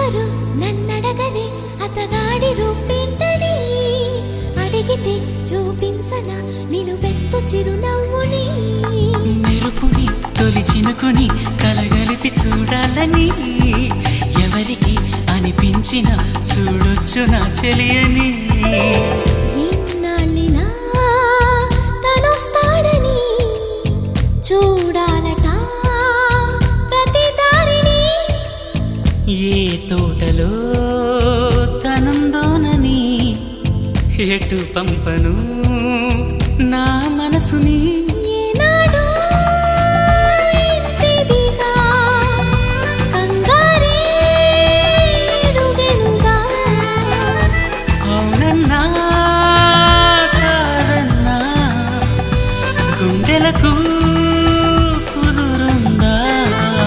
ఎవరు నన్నడగరే అతగాడి రూపేంటని అడిగితే చూపించనా నిలువెత్తు చిరునవ్వుని మెరుపుని తొలి చినుకుని కలగలిపి చూడాలని ఎవరికి అనిపించిన చూడొచ్చు నా చెలియని ఇన్నాళ్ళిలా తనొస్తాడని చూడాలట ప్రతి దారిని ఏ తోటలో తనందోనని ఎటు పంపను నా మనసుని